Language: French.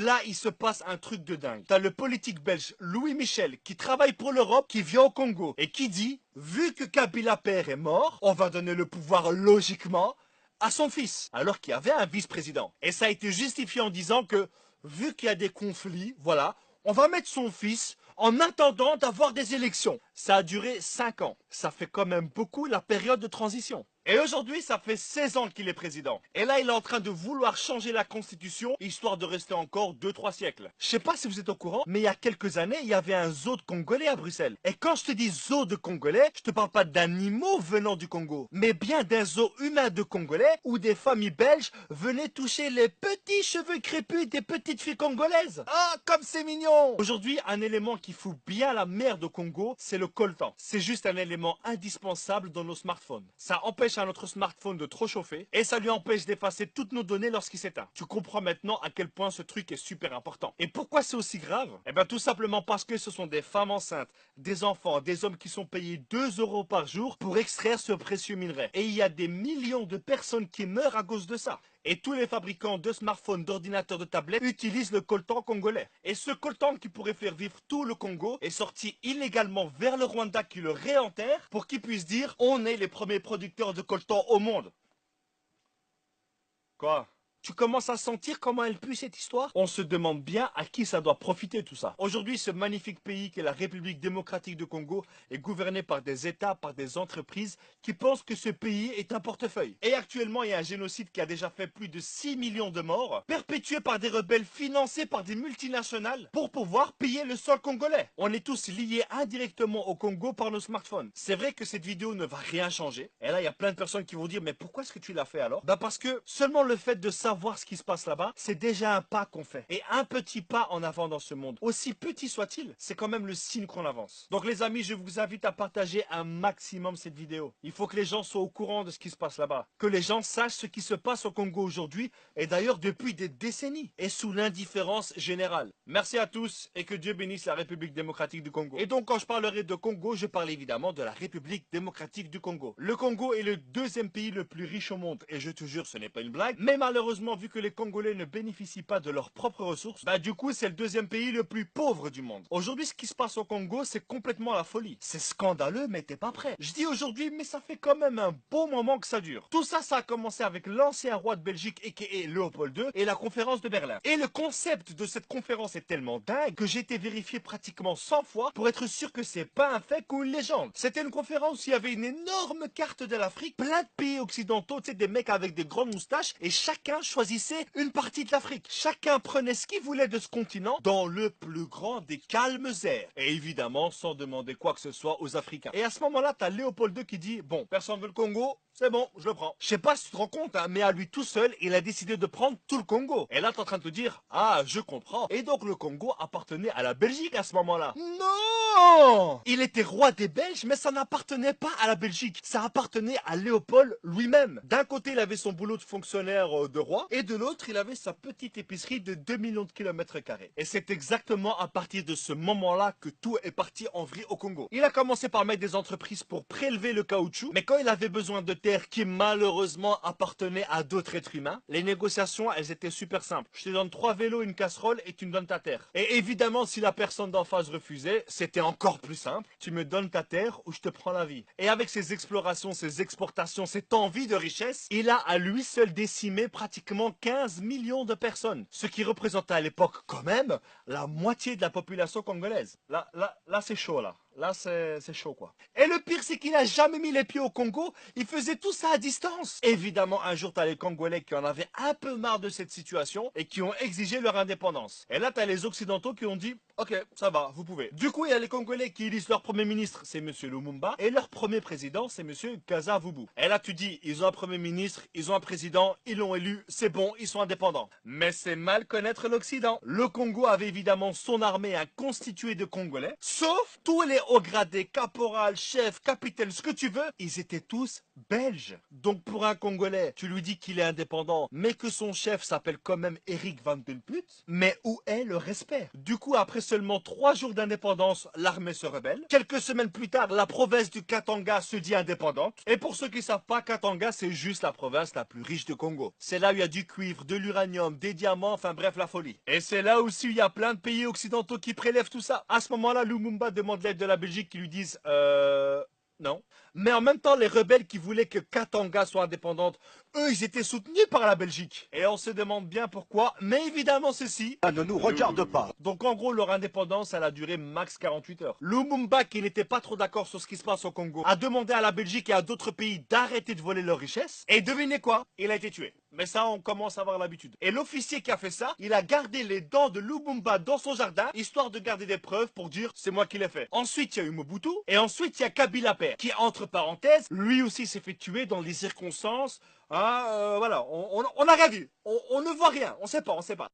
Et là, il se passe un truc de dingue. T'as le politique belge Louis Michel qui travaille pour l'Europe, qui vient au Congo et qui dit, vu que Kabila père est mort, on va donner le pouvoir logiquement à son fils, alors qu'il y avait un vice-président. Et ça a été justifié en disant que, vu qu'il y a des conflits, voilà, on va mettre son fils en attendant d'avoir des élections. Ça a duré 5 ans. Ça fait quand même beaucoup la période de transition. Et aujourd'hui, ça fait 16 ans qu'il est président. Et là, il est en train de vouloir changer la constitution, histoire de rester encore 2-3 siècles. Je sais pas si vous êtes au courant, mais il y a quelques années, il y avait un zoo de Congolais à Bruxelles. Et quand je te dis zoo de Congolais, je te parle pas d'animaux venant du Congo, mais bien d'un zoo humain de Congolais où des familles belges venaient toucher les petits cheveux crépus des petites filles congolaises. Ah, comme c'est mignon! Aujourd'hui, un élément qui fout bien la merde au Congo, c'est le coltan. C'est juste un élément indispensable dans nos smartphones. Ça empêche à notre smartphone de trop chauffer et ça lui empêche d'effacer toutes nos données lorsqu'il s'éteint. Tu comprends maintenant à quel point ce truc est super important. Et pourquoi c'est aussi grave? Eh bien tout simplement parce que ce sont des femmes enceintes, des enfants, des hommes qui sont payés 2 € par jour pour extraire ce précieux minerai. Et il y a des millions de personnes qui meurent à cause de ça. Et tous les fabricants de smartphones, d'ordinateurs, de tablettes utilisent le coltan congolais. Et ce coltan qui pourrait faire vivre tout le Congo est sorti illégalement vers le Rwanda qui le réenterre pour qu'ils puissent dire on est les premiers producteurs de coltan au monde. Quoi? Tu commences à sentir comment elle pue cette histoire? On se demande bien à qui ça doit profiter tout ça. Aujourd'hui, ce magnifique pays qu'est la République démocratique du Congo est gouverné par des États, par des entreprises qui pensent que ce pays est un portefeuille. Et actuellement, il y a un génocide qui a déjà fait plus de 6 millions de morts, perpétué par des rebelles financés par des multinationales pour pouvoir piller le sol congolais. On est tous liés indirectement au Congo par nos smartphones. C'est vrai que cette vidéo ne va rien changer. Et là, il y a plein de personnes qui vont dire mais pourquoi est-ce que tu l'as fait alors? Bah parce que seulement le fait de savoir ce qui se passe là-bas, c'est déjà un pas qu'on fait. Et un petit pas en avant dans ce monde, aussi petit soit-il, c'est quand même le signe qu'on avance. Donc les amis, je vous invite à partager un maximum cette vidéo. Il faut que les gens soient au courant de ce qui se passe là-bas. Que les gens sachent ce qui se passe au Congo aujourd'hui, et d'ailleurs depuis des décennies, et sous l'indifférence générale. Merci à tous, et que Dieu bénisse la République démocratique du Congo. Et donc quand je parlerai de Congo, je parle évidemment de la République démocratique du Congo. Le Congo est le deuxième pays le plus riche au monde, et je te jure, ce n'est pas une blague, mais malheureusement, vu que les Congolais ne bénéficient pas de leurs propres ressources, bah du coup c'est le deuxième pays le plus pauvre du monde. Aujourd'hui ce qui se passe au Congo c'est complètement la folie. C'est scandaleux mais t'es pas prêt. Je dis aujourd'hui mais ça fait quand même un bon moment que ça dure. Tout ça a commencé avec l'ancien roi de Belgique aka Léopold II et la conférence de Berlin. Et le concept de cette conférence est tellement dingue que j'ai été vérifié pratiquement 100 fois pour être sûr que c'est pas un fait ou une légende. C'était une conférence où il y avait une énorme carte de l'Afrique, plein de pays occidentaux, tu sais des mecs avec des grandes moustaches et chacun choisissait une partie de l'Afrique. Chacun prenait ce qu'il voulait de ce continent dans le plus grand des calmes airs. Et évidemment, sans demander quoi que ce soit aux Africains. Et à ce moment-là, t'as Léopold II qui dit, bon, personne veut le Congo, c'est bon, je le prends. Je sais pas si tu te rends compte, hein, mais à lui tout seul, il a décidé de prendre tout le Congo. Et là, t'es en train de te dire, ah, je comprends. Et donc, le Congo appartenait à la Belgique à ce moment-là. Non! Il était roi des Belges, mais ça n'appartenait pas à la Belgique. Ça appartenait à Léopold lui-même. D'un côté, il avait son boulot de fonctionnaire de roi, et de l'autre, il avait sa petite épicerie de 2 millions de kilomètres carrés. Et c'est exactement à partir de ce moment-là que tout est parti en vrille au Congo. Il a commencé par mettre des entreprises pour prélever le caoutchouc, mais quand il avait besoin de terres qui malheureusement appartenaient à d'autres êtres humains, les négociations, elles étaient super simples. Je te donne 3 vélos, une casserole et tu me donnes ta terre. Et évidemment, si la personne d'en face refusait, c'était encore plus simple. Tu me donnes ta terre ou je te prends la vie. Et avec ses explorations, ses exportations, cette envie de richesse, il a à lui seul décimé pratiquement 15 millions de personnes. Ce qui représentait à l'époque quand même la moitié de la population congolaise. Là c'est chaud là. Là, c'est chaud, quoi. Et le pire, c'est qu'il a jamais mis les pieds au Congo. Il faisait tout ça à distance. Évidemment, un jour, t'as les Congolais qui en avaient un peu marre de cette situation et qui ont exigé leur indépendance. Et là, t'as les Occidentaux qui ont dit, ok, ça va, vous pouvez. Du coup, il y a les Congolais qui élisent leur premier ministre, c'est Monsieur Lumumba, et leur premier président, c'est Monsieur Kasavubu. Et là, tu dis, ils ont un premier ministre, ils ont un président, ils l'ont élu, c'est bon, ils sont indépendants. Mais c'est mal connaître l'Occident. Le Congo avait évidemment son armée constituée de Congolais, sauf tous les les hauts gradés, caporal, chef, capitaine, ce que tu veux, ils étaient tous belges. Donc pour un Congolais, tu lui dis qu'il est indépendant, mais que son chef s'appelle quand même Eric Van Den Put, mais où est le respect? Du coup, après seulement 3 jours d'indépendance, l'armée se rebelle. Quelques semaines plus tard, la province du Katanga se dit indépendante. Et pour ceux qui savent pas, Katanga, c'est juste la province la plus riche de Congo. C'est là où il y a du cuivre, de l'uranium, des diamants, enfin bref, la folie. Et c'est là aussi où il y a plein de pays occidentaux qui prélèvent tout ça. À ce moment-là, Lumumba demande l'aide de la Belgique qui lui disent non. Mais en même temps, les rebelles qui voulaient que Katanga soit indépendante, eux, ils étaient soutenus par la Belgique. Et on se demande bien pourquoi, mais évidemment ceci Ça ne nous regarde pas. donc en gros, leur indépendance, elle a duré max 48 heures. Lumumba, qui n'était pas trop d'accord sur ce qui se passe au Congo, a demandé à la Belgique et à d'autres pays d'arrêter de voler leurs richesses. Et devinez quoi? Il a été tué. Mais ça, on commence à avoir l'habitude. Et l'officier qui a fait ça, il a gardé les dents de Lumumba dans son jardin, histoire de garder des preuves pour dire c'est moi qui l'ai fait. Ensuite, il y a eu Mobutu, et ensuite, il y a Kabila Père, qui, entre parenthèses, lui aussi s'est fait tuer dans des circonstances. Voilà, on n'a rien vu. On ne voit rien. On sait pas.